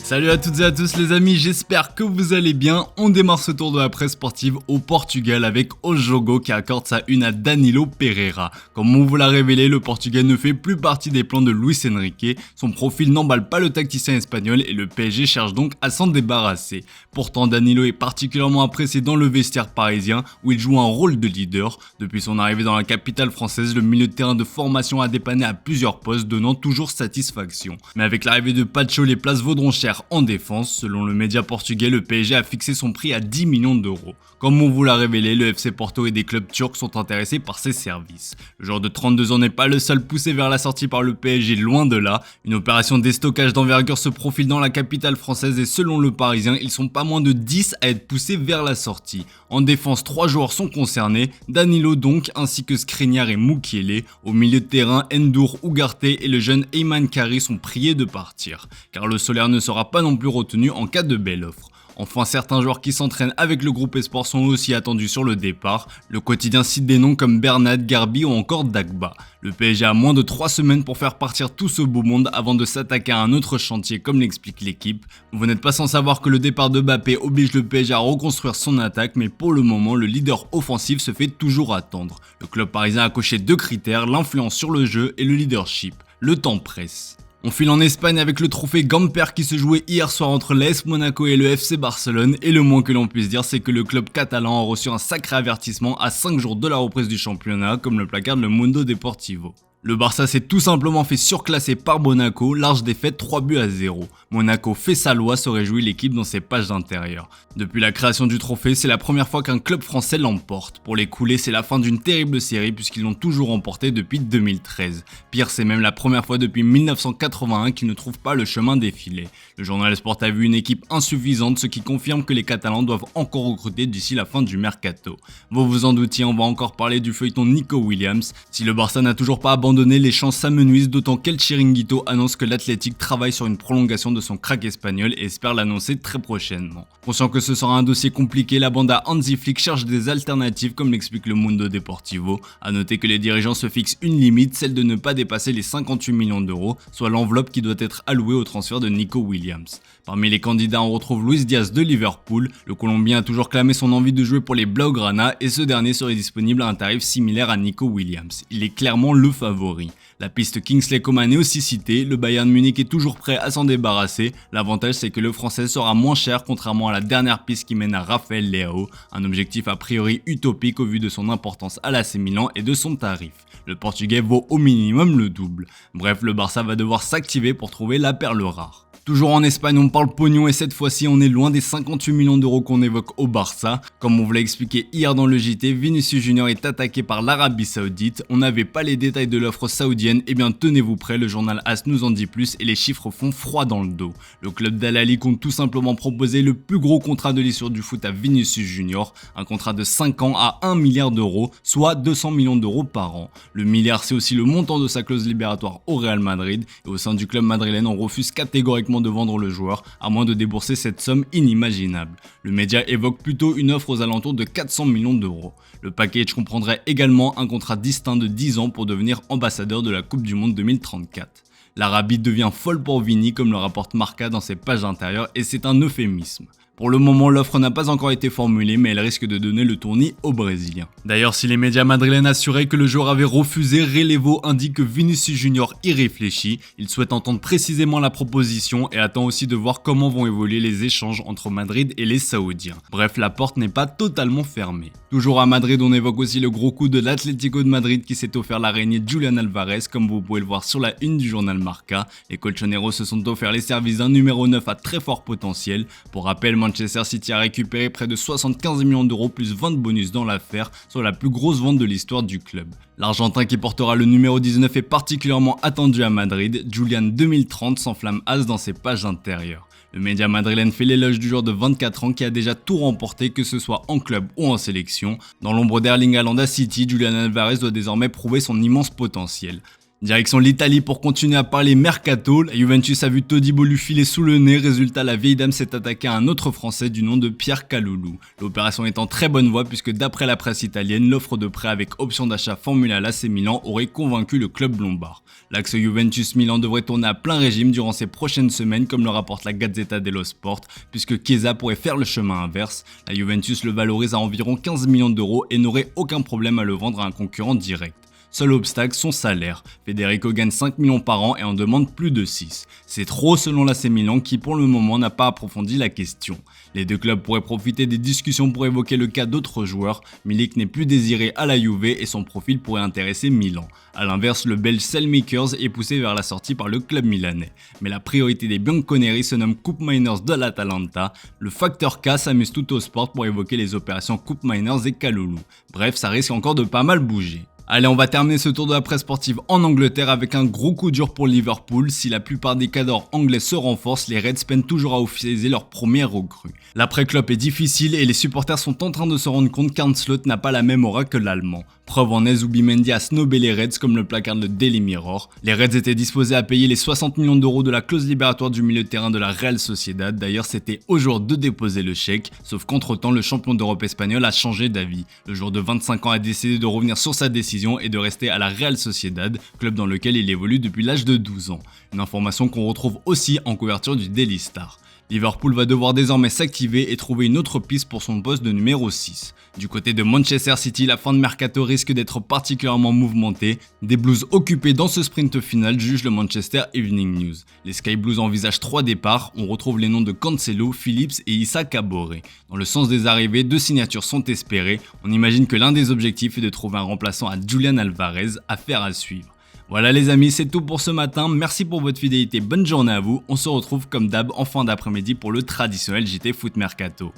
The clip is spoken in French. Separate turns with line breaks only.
Salut à toutes et à tous les amis, j'espère que vous allez bien. On démarre ce tour de la presse sportive au Portugal avec O Jogo qui accorde sa une à Danilo Pereira. Comme on vous l'a révélé, le Portugais ne fait plus partie des plans de Luis Enrique. Son profil n'emballe pas le tacticien espagnol et le PSG cherche donc à s'en débarrasser. Pourtant, Danilo est particulièrement apprécié dans le vestiaire parisien où il joue un rôle de leader. Depuis son arrivée dans la capitale française, le milieu de terrain de formation a dépanné à plusieurs postes, donnant toujours satisfaction. Mais avec l'arrivée de Pacho, les places vaudront cher en défense. Selon le média portugais, le PSG a fixé son prix à 10 millions d'euros. Comme on vous l'a révélé, le FC Porto et des clubs turcs sont intéressés par ses services. Le joueur de 32 ans n'est pas le seul poussé vers la sortie par le PSG, loin de là. Une opération déstockage d'envergure se profile dans la capitale française et selon le Parisien, ils sont pas moins de 10 à être poussés vers la sortie. En défense, 3 joueurs sont concernés, Danilo donc, ainsi que Skriniar et Mukiele. Au milieu de terrain, Ndour, Ugarte et le jeune Ayman Kari sont priés de partir, car le Solaire ne sera pas non plus retenu en cas de belle offre. Enfin, certains joueurs qui s'entraînent avec le groupe Esport sont aussi attendus sur le départ. Le quotidien cite des noms comme Bernat, Garbi ou encore Dagba. Le PSG a moins de 3 semaines pour faire partir tout ce beau monde avant de s'attaquer à un autre chantier comme l'explique l'équipe. Vous n'êtes pas sans savoir que le départ de Mbappé oblige le PSG à reconstruire son attaque, mais pour le moment, le leader offensif se fait toujours attendre. Le club parisien a coché 2 critères, l'influence sur le jeu et le leadership. Le temps presse. On file en Espagne avec le trophée Gamper qui se jouait hier soir entre l'AS Monaco et le FC Barcelone et le moins que l'on puisse dire c'est que le club catalan a reçu un sacré avertissement à 5 jours de la reprise du championnat comme le placarde le Mundo Deportivo. Le Barça s'est tout simplement fait surclasser par Monaco, large défaite 3-0. Monaco fait sa loi, se réjouit l'équipe dans ses pages d'intérieur. Depuis la création du trophée, c'est la première fois qu'un club français l'emporte. Pour les coulés, c'est la fin d'une terrible série puisqu'ils l'ont toujours remporté depuis 2013. Pire, c'est même la première fois depuis 1981 qu'ils ne trouvent pas le chemin défilé. Le journal Sport a vu une équipe insuffisante, ce qui confirme que les Catalans doivent encore recruter d'ici la fin du mercato. Vous vous en doutiez, on va encore parler du feuilleton Nico Williams. Si le Barça n'a toujours pas abandonné, les chances s'amenuisent, d'autant qu'El Chiringuito annonce que l'Athletic travaille sur une prolongation de son crack espagnol et espère l'annoncer très prochainement. Conscient que ce sera un dossier compliqué, la bande à Hansi Flick cherche des alternatives comme l'explique le Mundo Deportivo. A noter que les dirigeants se fixent une limite, celle de ne pas dépasser les 58 millions d'euros, soit l'enveloppe qui doit être allouée au transfert de Nico Williams. Parmi les candidats, on retrouve Luis Diaz de Liverpool. Le Colombien a toujours clamé son envie de jouer pour les Blaugrana et ce dernier serait disponible à un tarif similaire à Nico Williams. Il est clairement le favori. La piste Kingsley Coman est aussi citée, le Bayern Munich est toujours prêt à s'en débarrasser. L'avantage c'est que le français sera moins cher contrairement à la dernière piste qui mène à Raphaël Leao, un objectif a priori utopique au vu de son importance à l'AC Milan et de son tarif. Le portugais vaut au minimum le double. Bref, le Barça va devoir s'activer pour trouver la perle rare. Toujours en Espagne, on parle pognon et cette fois-ci on est loin des 58 millions d'euros qu'on évoque au Barça. Comme on vous l'a expliqué hier dans le JT, Vinicius Junior est attaqué par l'Arabie Saoudite. On n'avait pas les détails de l'offre saoudienne, et bien tenez-vous prêts, le journal AS nous en dit plus et les chiffres font froid dans le dos. Le club d'Al Ahly compte tout simplement proposer le plus gros contrat de l'histoire du foot à Vinicius Junior, un contrat de 5 ans à 1 milliard d'euros, soit 200 millions d'euros par an. Le milliard c'est aussi le montant de sa clause libératoire au Real Madrid, et au sein du club madrilène on refuse catégoriquement de vendre le joueur, à moins de débourser cette somme inimaginable. Le média évoque plutôt une offre aux alentours de 400 millions d'euros. Le package comprendrait également un contrat distinct de 10 ans pour devenir ambassadeur de la Coupe du Monde 2034. L'Arabie devient folle pour Vini comme le rapporte Marca dans ses pages intérieures et c'est un euphémisme. Pour le moment, l'offre n'a pas encore été formulée, mais elle risque de donner le tournis aux Brésiliens. D'ailleurs, si les médias madrilènes assuraient que le joueur avait refusé, Relevo indique que Vinicius Junior y réfléchit. Il souhaite entendre précisément la proposition et attend aussi de voir comment vont évoluer les échanges entre Madrid et les Saoudiens. Bref, la porte n'est pas totalement fermée. Toujours à Madrid, on évoque aussi le gros coup de l'Atlético de Madrid qui s'est offert l'araignée Julian Alvarez, comme vous pouvez le voir sur la une du journal Marca. Les colchoneros se sont offerts les services d'un numéro 9 à très fort potentiel. Pour rappel, Manchester City a récupéré près de 75 millions d'euros plus 20 de bonus dans l'affaire, soit la plus grosse vente de l'histoire du club. L'Argentin qui portera le numéro 19 est particulièrement attendu à Madrid. Julian 2030 s'enflamme as dans ses pages intérieures. Le média madrilène fait l'éloge du joueur de 24 ans qui a déjà tout remporté, que ce soit en club ou en sélection. Dans l'ombre d'Erling Haaland à City, Julian Alvarez doit désormais prouver son immense potentiel. Direction l'Italie pour continuer à parler mercato, la Juventus a vu Todibo lui filer sous le nez, résultat la vieille dame s'est attaquée à un autre français du nom de Pierre Kaloulou. L'opération est en très bonne voie puisque d'après la presse italienne, l'offre de prêt avec option d'achat formulée à l'AC Milan aurait convaincu le club lombard. L'axe Juventus Milan devrait tourner à plein régime durant ces prochaines semaines comme le rapporte la Gazzetta dello Sport, puisque Chiesa pourrait faire le chemin inverse. La Juventus le valorise à environ 15 millions d'euros et n'aurait aucun problème à le vendre à un concurrent direct. Seul obstacle, son salaire. Federico gagne 5 millions par an et en demande plus de 6. C'est trop selon l'AC Milan qui pour le moment n'a pas approfondi la question. Les deux clubs pourraient profiter des discussions pour évoquer le cas d'autres joueurs. Milik n'est plus désiré à la Juve et son profil pourrait intéresser Milan. A l'inverse, le belge Selmakers est poussé vers la sortie par le club milanais. Mais la priorité des Bianconeri se nomme Coupe Miners de l'Atalanta. Le facteur K s'amuse tout au sport pour évoquer les opérations Coupe Miners et Kaloulou. Bref, ça risque encore de pas mal bouger. Allez, on va terminer ce tour de la presse sportive en Angleterre avec un gros coup dur pour Liverpool. Si la plupart des cadors anglais se renforcent, les Reds peinent toujours à officialiser leur première recrue. L'après-Klopp est difficile et les supporters sont en train de se rendre compte qu'Arne n'a pas la même aura que l'Allemand. Preuve en est, Zubimendi a snobé les Reds comme le placarde le Daily Mirror. Les Reds étaient disposés à payer les 60 millions d'euros de la clause libératoire du milieu de terrain de la Real Sociedad. D'ailleurs, c'était au jour de déposer le chèque, sauf qu'entre-temps, le champion d'Europe espagnol a changé d'avis. Le joueur de 25 ans a décidé de revenir sur sa décision et de rester à la Real Sociedad, club dans lequel il évolue depuis l'âge de 12 ans. Une information qu'on retrouve aussi en couverture du Daily Star. Liverpool va devoir désormais s'activer et trouver une autre piste pour son poste de numéro 6. Du côté de Manchester City, la fin de mercato risque d'être particulièrement mouvementée. Des Blues occupés dans ce sprint final, juge le Manchester Evening News. Les Sky Blues envisagent 3 départs, on retrouve les noms de Cancelo, Phillips et Issa Kabore. Dans le sens des arrivées, 2 signatures sont espérées. On imagine que l'un des objectifs est de trouver un remplaçant à Julian Alvarez, affaire à suivre. Voilà les amis, c'est tout pour ce matin, merci pour votre fidélité, bonne journée à vous, on se retrouve comme d'hab en fin d'après-midi pour le traditionnel JT Foot Mercato.